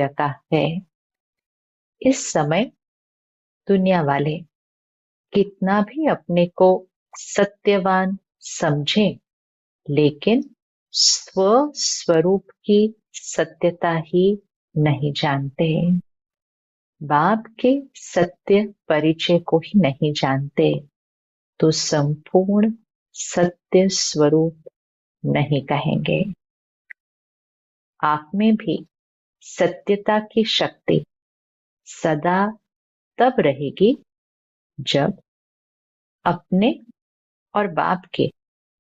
का है। इस समय दुनिया वाले कितना भी अपने को सत्यवान समझें, लेकिन स्व स्वरूप की सत्यता ही नहीं जानते। बाप के सत्य परिचय को ही नहीं जानते, तो संपूर्ण सत्य स्वरूप नहीं कहेंगे। आप में भी सत्यता की शक्ति सदा तब रहेगी जब अपने और बाप के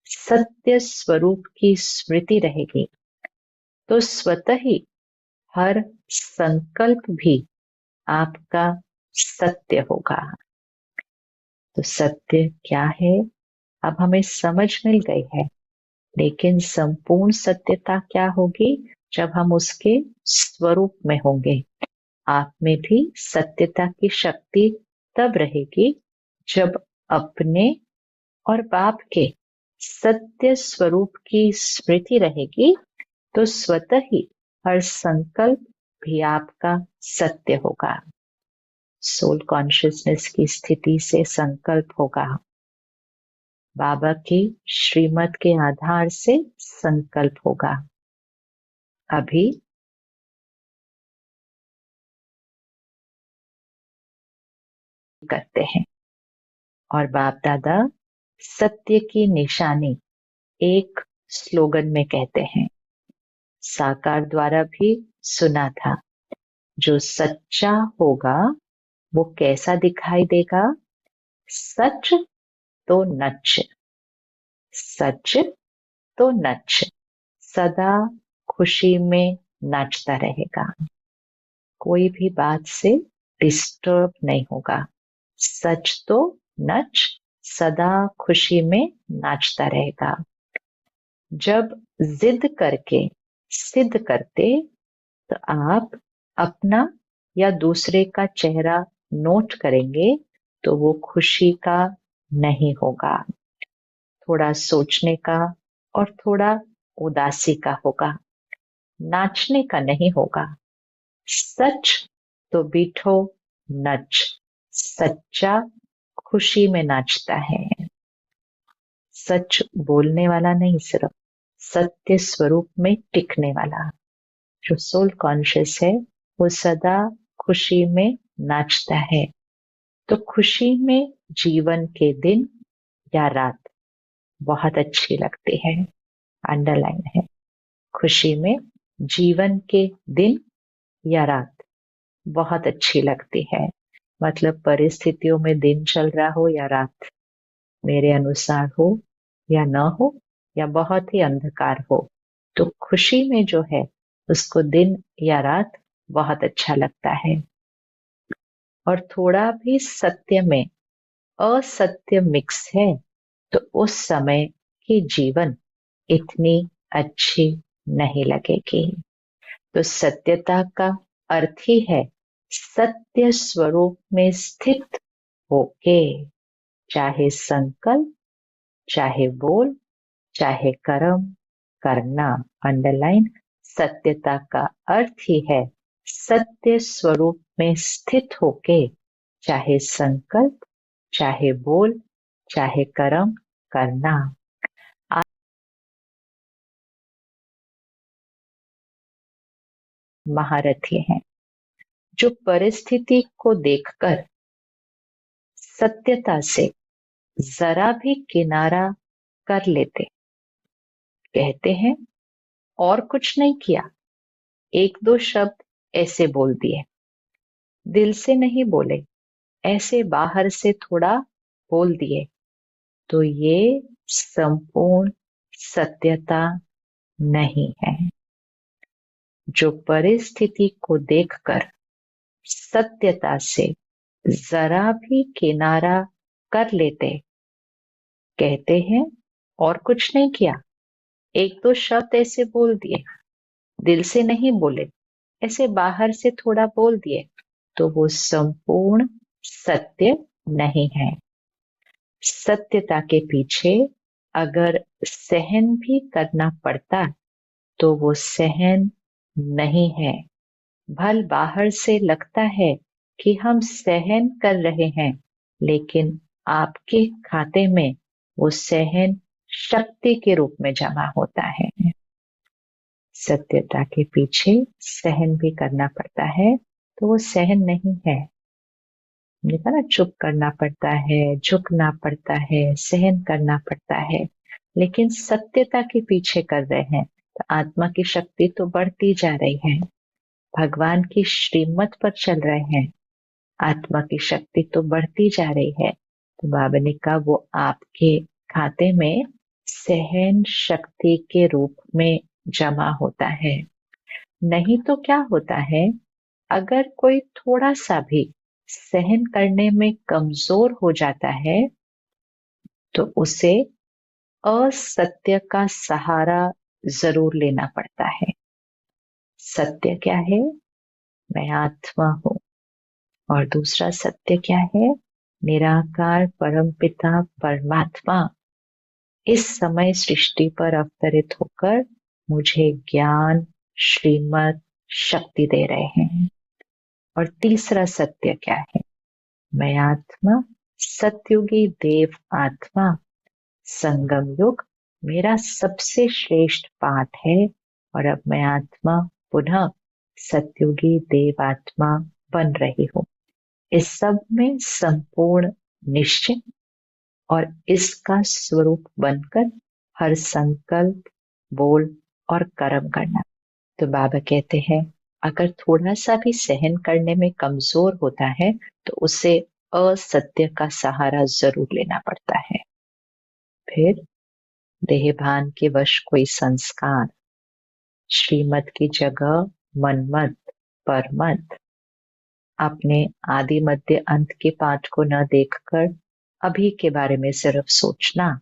सत्य स्वरूप की स्मृति रहेगी, तो स्वतः ही हर संकल्प भी आपका सत्य होगा। तो सत्य क्या है, अब हमें समझ मिल गई है, लेकिन संपूर्ण सत्यता क्या होगी जब हम उसके स्वरूप में होंगे। आप में भी सत्यता की शक्ति तब रहेगी जब अपने और बाप के सत्य स्वरूप की स्मृति रहेगी, तो स्वतः ही हर संकल्प भी आपका सत्य होगा। सोल कॉन्शियसनेस की स्थिति से संकल्प होगा, बाबा की श्रीमत के आधार से संकल्प होगा। अभी करते हैं और बाप दादा सत्य की निशानी एक स्लोगन में कहते हैं। साकार द्वारा भी सुना था, जो सच्चा होगा वो कैसा दिखाई देगा? सच तो नच, सच तो नच, सदा खुशी में नाचता रहेगा, कोई भी बात से डिस्टर्ब नहीं होगा। सच तो नच, सदा खुशी में नाचता रहेगा। जब जिद करके सिद्ध करते, तो आप अपना या दूसरे का चेहरा नोट करेंगे, तो वो खुशी का नहीं होगा, थोड़ा सोचने का और थोड़ा उदासी का होगा, नाचने का नहीं होगा। सच तो बीठो नच, सच्चा खुशी में नाचता है। सच बोलने वाला नहीं, सिर्फ सत्य स्वरूप में टिकने वाला। जो सोल कॉन्शियस है वो सदा खुशी में नाचता है। तो खुशी में जीवन के दिन या रात बहुत अच्छी लगती है, अंडरलाइन है। खुशी में जीवन के दिन या रात बहुत अच्छी लगती है, मतलब परिस्थितियों में दिन चल रहा हो या रात मेरे अनुसार हो या न हो, या बहुत ही अंधकार हो, तो खुशी में जो है उसको दिन या रात बहुत अच्छा लगता है। और थोड़ा भी सत्य में असत्य मिक्स है, तो उस समय की जीवन इतनी अच्छी नहीं लगेगी। तो सत्यता का अर्थ ही है सत्य स्वरूप में स्थित होके, चाहे संकल्प, चाहे बोल, चाहे कर्म करना। अंडरलाइन, सत्यता का अर्थ ही है सत्य स्वरूप में स्थित होके, चाहे संकल्प, चाहे बोल, चाहे कर्म करना। महारथी हैं जो परिस्थिति को देखकर सत्यता से जरा भी किनारा कर लेते, कहते हैं और कुछ नहीं किया, एक दो शब्द ऐसे बोल दिए, दिल से नहीं बोले, ऐसे बाहर से थोड़ा बोल दिए, तो ये संपूर्ण सत्यता नहीं है। जो परिस्थिति को देखकर सत्यता से जरा भी किनारा कर लेते, कहते हैं और कुछ नहीं किया, एक दो शब्द ऐसे बोल दिए, दिल से नहीं बोले, ऐसे बाहर से थोड़ा बोल दिए, तो वो संपूर्ण सत्य नहीं है। सत्यता के पीछे अगर सहन भी करना पड़ता, तो वो सहन नहीं है, भल बाहर से लगता है कि हम सहन कर रहे हैं, लेकिन आपके खाते में वो सहन शक्ति के रूप में जमा होता है। सत्यता के पीछे सहन भी करना पड़ता है, तो वो सहन नहीं है। हमने कहा ना, चुप करना पड़ता है, झुकना पड़ता है, सहन करना पड़ता है, लेकिन सत्यता के पीछे कर रहे हैं तो आत्मा की शक्ति तो बढ़ती जा रही है। भगवान की श्रीमत पर चल रहे हैं, आत्मा की शक्ति तो बढ़ती जा रही है। तो बाबा ने कहा वो आपके खाते में सहन शक्ति के रूप में जमा होता है। नहीं तो क्या होता है, अगर कोई थोड़ा सा भी सहन करने में कमजोर हो जाता है तो उसे असत्य का सहारा जरूर लेना पड़ता है। सत्य क्या है? मैं आत्मा हूं। और दूसरा सत्य क्या है? निराकार परमपिता परमात्मा इस समय सृष्टि पर अवतरित होकर मुझे ज्ञान, श्रीमत, शक्ति दे रहे हैं। और तीसरा सत्य क्या है? मैं आत्मा, सतयुगी देव आत्मा, संगम युग मेरा सबसे श्रेष्ठ पाठ है और अब मैं आत्मा पुनः सतयुगी देव आत्मा बन रही हूं। इस सब में संपूर्ण निश्चय और इसका स्वरूप बनकर हर संकल्प, बोल और कर्म करना। तो बाबा कहते हैं अगर थोड़ा सा भी सहन करने में कमजोर होता है तो उसे असत्य का सहारा जरूर लेना पड़ता है। फिर देहभान के वश कोई संस्कार, श्रीमत की जगह मनमत, परमत, अपने आदि मध्य अंत के पाठ को न देखकर अभी के बारे में सिर्फ सोचना,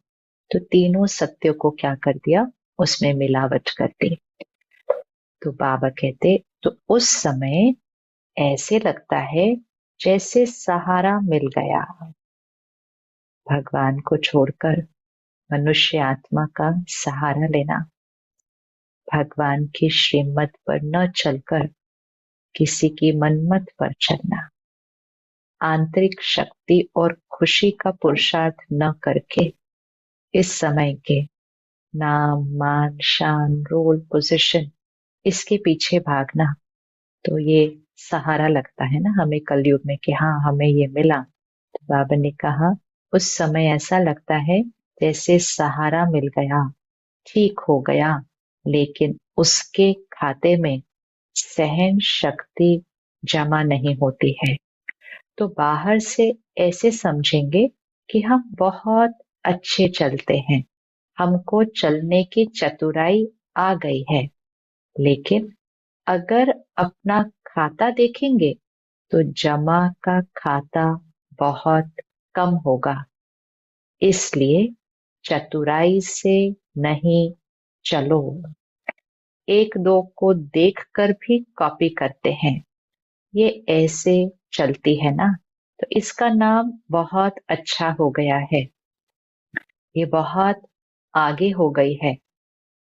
तो तीनों सत्यों को क्या कर दिया? उसमें मिलावट कर दी। तो बाबा कहते तो उस समय ऐसे लगता है जैसे सहारा मिल गया। भगवान को छोड़कर मनुष्य आत्मा का सहारा लेना, भगवान की श्रीमत पर न चलकर किसी की मनमत पर चलना, आंतरिक शक्ति और खुशी का पुरुषार्थ न करके इस समय के नाम, मान, शान, रोल, पोजीशन, इसके पीछे भागना, तो ये सहारा लगता है ना हमें कलयुग में कि हाँ हमें ये मिला। तो बाबा ने कहा उस समय ऐसा लगता है जैसे सहारा मिल गया, ठीक हो गया, लेकिन उसके खाते में सहन शक्ति जमा नहीं होती है। तो बाहर से ऐसे समझेंगे कि हम बहुत अच्छे चलते हैं, हमको चलने की चतुराई आ गई है, लेकिन अगर अपना खाता देखेंगे तो जमा का खाता बहुत कम होगा। इसलिए चतुराई से नहीं चलो। एक दो को देखकर भी कॉपी करते हैं, ये ऐसे चलती है ना, तो इसका नाम बहुत अच्छा हो गया है, ये बहुत आगे हो गई है।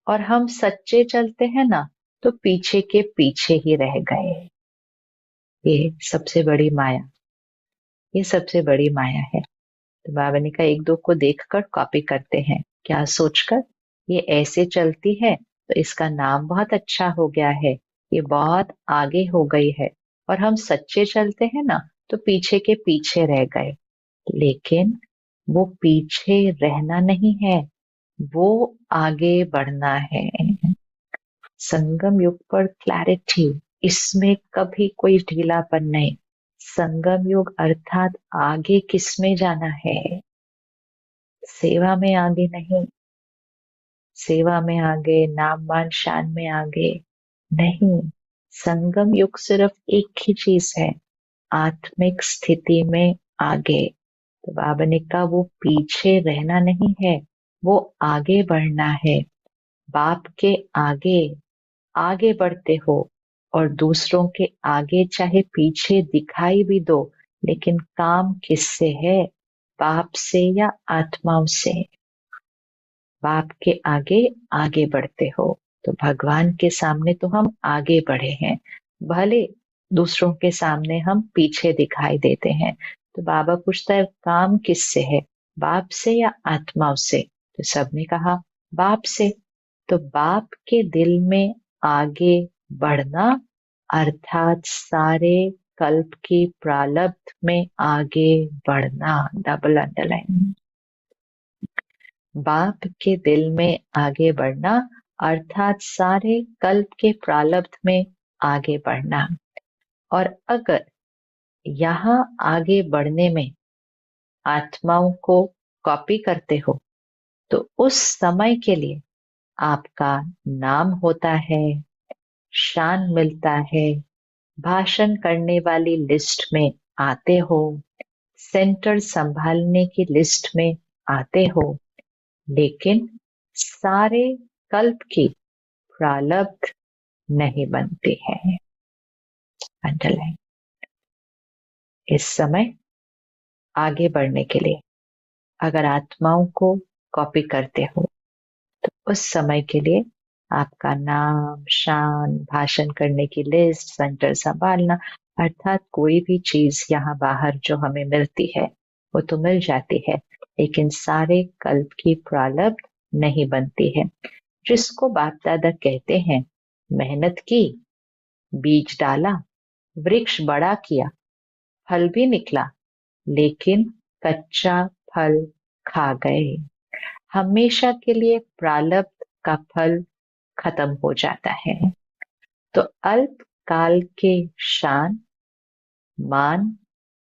और हम सच्चे चलते हैं ना तो पीछे के पीछे ही रह गए। ये सबसे बड़ी माया, ये सबसे बड़ी माया है। तो बाबा ने कहा एक दो को देखकर कॉपी करते हैं, क्या सोचकर ये ऐसे चलती है तो इसका नाम बहुत अच्छा हो गया है, ये बहुत आगे हो गई है। और हम सच्चे चलते हैं ना तो पीछे के पीछे रह गए। लेकिन वो पीछे रहना नहीं है, वो आगे बढ़ना है। संगम युग पर क्लैरिटी, इसमें कभी कोई ढीलापन नहीं। संगम युग अर्थात आगे किसमें जाना है? सेवा में आगे नहीं, सेवा में आगे, नाम मान शान में आगे नहीं। संगम युग सिर्फ एक ही चीज है, आत्मिक स्थिति में आगे। तो बाबा ने कहा वो पीछे रहना नहीं है, वो आगे बढ़ना है। बाप के आगे आगे बढ़ते हो और दूसरों के आगे चाहे पीछे दिखाई भी दो, लेकिन काम किससे है? बाप से या आत्माओं से। बाप के आगे आगे बढ़ते हो, तो भगवान के सामने तो हम आगे बढ़े हैं, भले दूसरों के सामने हम पीछे दिखाई देते हैं। तो बाबा पूछता है काम किससे है, बाप से या आत्माओं से? तो सबने कहा बाप से। तो बाप के दिल में आगे बढ़ना अर्थात सारे कल्प की प्रारब्ध में आगे बढ़ना, डबल अंडरलाइन। बाप के दिल में आगे बढ़ना अर्थात सारे कल्प के प्रारब्ध में आगे बढ़ना। और अगर यहाँ आगे बढ़ने में आत्माओं को कॉपी करते हो तो उस समय के लिए आपका नाम होता है, शान मिलता है, भाषण करने वाली लिस्ट में आते हो, सेंटर संभालने की लिस्ट में आते हो, लेकिन सारे कल्प की प्रारब्ध नहीं बनते हैं। अंडरलाइन। इस समय आगे बढ़ने के लिए अगर आत्माओं को कॉपी करते हो तो उस समय के लिए आपका नाम, शान, भाषण करने की लिस्ट, सेंटर संभालना, अर्थात कोई भी चीज यहाँ बाहर जो हमें मिलती है वो तो मिल जाती है, लेकिन सारे कल्प की प्रारब्ध नहीं बनती है। जिसको बाप दादा कहते हैं मेहनत की, बीज डाला, वृक्ष बड़ा किया, फल भी निकला, लेकिन कच्चा फल खा गए। हमेशा के लिए प्रारब्ध का फल खत्म हो जाता है। तो अल्प काल के शान, मान,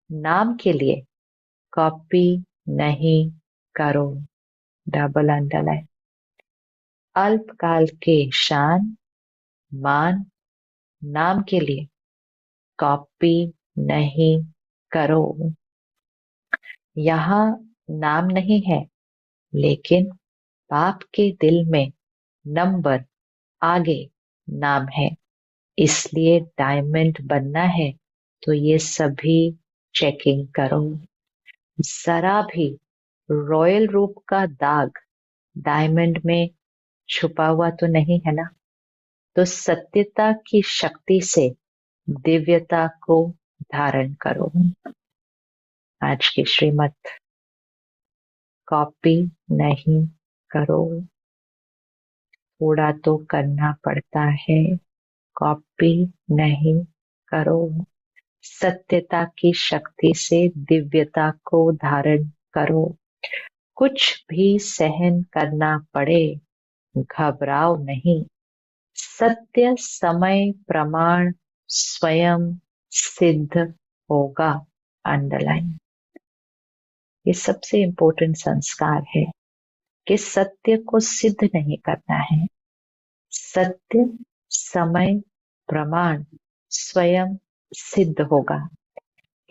नाम के लिए कॉपी नहीं करो, डबल अंडरलाइन। अल्प काल के शान, मान, नाम के लिए कॉपी नहीं करो। यहाँ नाम नहीं है, लेकिन बाप के दिल में नंबर आगे नाम है। इसलिए डायमंड बनना है तो ये सभी चेकिंग करो। जरा भी रॉयल रूप का दाग डायमंड में छुपा हुआ तो नहीं है ना? तो सत्यता की शक्ति से दिव्यता को धारण करो। आज की श्रीमत, कॉपी नहीं करो। थोड़ा तो करना पड़ता है, कॉपी नहीं करो। सत्यता की शक्ति से दिव्यता को धारण करो। कुछ भी सहन करना पड़े, घबराओ नहीं। सत्य समय प्रमाण स्वयं सिद्ध होगा। अंडरलाइन। ये सबसे इंपॉर्टेंट संस्कार है कि सत्य को सिद्ध नहीं करना है। सत्य समय प्रमाण स्वयं सिद्ध होगा।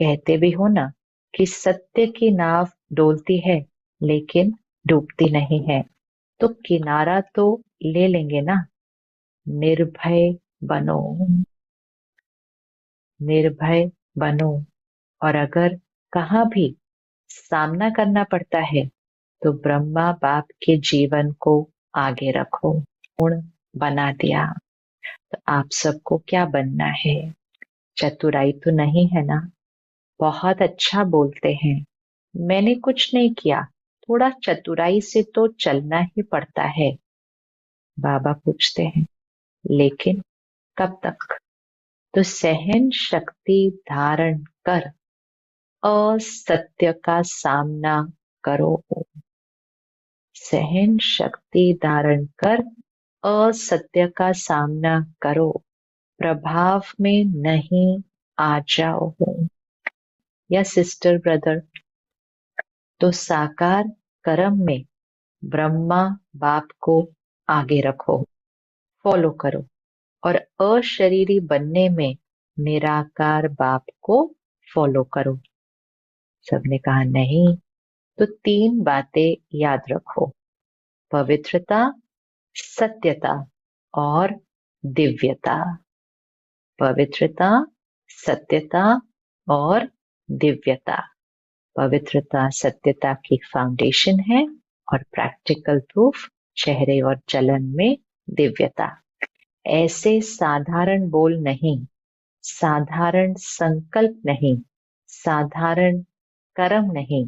कहते भी हो ना कि सत्य की नाव डोलती है लेकिन डूबती नहीं है। तो किनारा तो ले लेंगे ना। निर्भय बनो, निर्भय बनो। और अगर कहाँ भी सामना करना पड़ता है तो ब्रह्मा बाप के जीवन को आगे रखो। गुण बना दिया तो आप सबको क्या बनना है? चतुराई तो नहीं है ना? बहुत अच्छा बोलते हैं, मैंने कुछ नहीं किया, थोड़ा चतुराई से तो चलना ही पड़ता है। बाबा पूछते हैं लेकिन कब तक? तो सहन शक्ति धारण कर असत्य का सामना करो। सहन शक्ति धारण कर असत्य का सामना करो। प्रभाव में नहीं आ जाओ। या सिस्टर ब्रदर, तो साकार कर्म में ब्रह्मा बाप को आगे रखो, फॉलो करो, और अशरीरी बनने में निराकार बाप को फॉलो करो। सबने कहा नहीं। तो तीन बातें याद रखो, पवित्रता, सत्यता और दिव्यता। पवित्रता, सत्यता और दिव्यता। पवित्रता सत्यता की फाउंडेशन है और प्रैक्टिकल प्रूफ चेहरे और चलन में दिव्यता। ऐसे साधारण बोल नहीं, साधारण संकल्प नहीं, साधारण कर्म नहीं,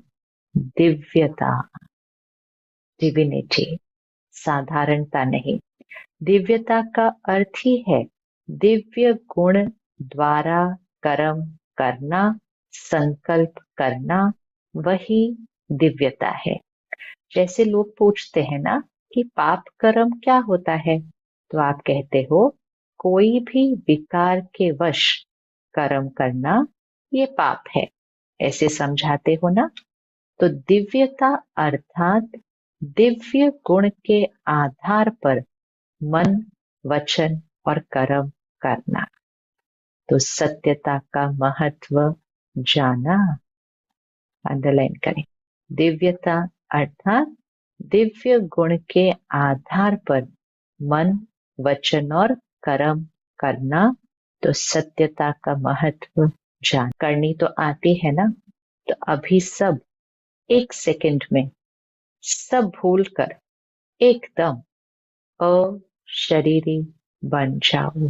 दिव्यता, डिविनिटी, साधारणता नहीं। दिव्यता का अर्थ ही है दिव्य गुण द्वारा कर्म करना, संकल्प करना, वही दिव्यता है। जैसे लोग पूछते हैं ना कि पाप कर्म क्या होता है, तो आप कहते हो कोई भी विकार के वश कर्म करना ये पाप है, ऐसे समझाते हो ना। तो दिव्यता अर्थात दिव्य गुण के आधार पर मन, वचन और कर्म करना। तो सत्यता का महत्व जाना, अंडरलाइन करें। दिव्यता अर्थात दिव्य गुण के आधार पर मन, वचन और कर्म करना। तो सत्यता का महत्व जान करनी तो आती है ना। तो अभी सब एक सेकंड में सब भूल कर एकदम अशरीरी बन जाओ।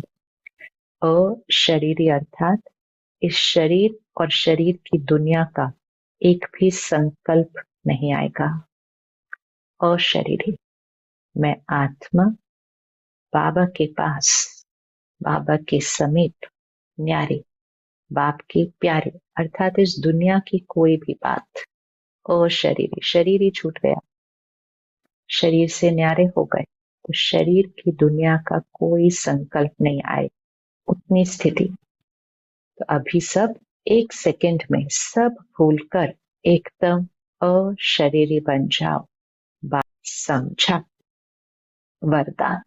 अशरीरी अर्थात इस शरीर और शरीर की दुनिया का एक भी संकल्प नहीं आएगा। अशरीरी, मैं आत्मा बाबा के पास, बाबा के समीप, न्यारी, बाप की प्यारी, अर्थात इस दुनिया की कोई भी बात। अशरीरी, शरीर ही छूट गया, शरीर से न्यारे हो गए, तो शरीर की दुनिया का कोई संकल्प नहीं आए, उतनी स्थिति। तो अभी सब एक सेकंड में सब भूलकर एकदम अशरीरी बन जाओ। बात समझा। वरदान,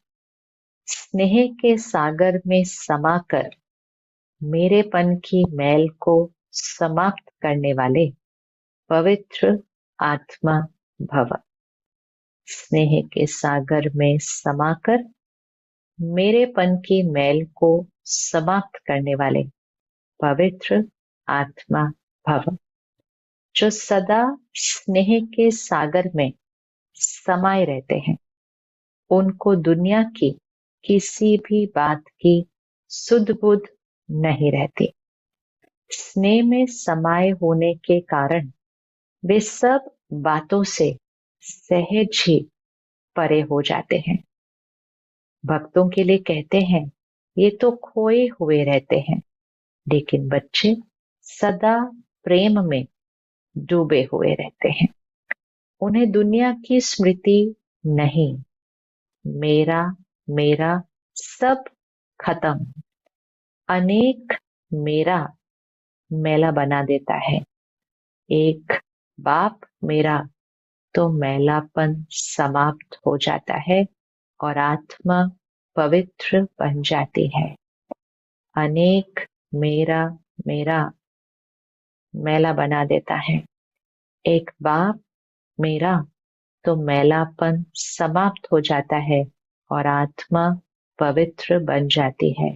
स्नेह के सागर में समाकर मेरेपन की मैल को समाप्त करने वाले पवित्र आत्मा भव। स्नेह के सागर में समाकर मेरेपन की मैल को समाप्त करने वाले पवित्र आत्मा भव। जो सदा स्नेह के सागर में समाये रहते हैं, उनको दुनिया की किसी भी बात की सुध बुध नहीं रहती। स्नेह में समाये होने के कारण वे सब बातों से सहज ही परे हो जाते हैं। भक्तों के लिए कहते हैं ये तो खोए हुए रहते हैं, लेकिन बच्चे सदा प्रेम में डूबे हुए रहते हैं। उन्हें दुनिया की स्मृति नहीं, मेरा मेरा सब खत्म। अनेक मेरा मैला बना देता है। एक बाप मेरा तो मैलापन समाप्त हो जाता है और आत्मा पवित्र बन जाती है। अनेक मेरा मेरा मैला बना देता है। एक बाप मेरा तो मैलापन समाप्त हो जाता है और आत्मा पवित्र बन जाती है।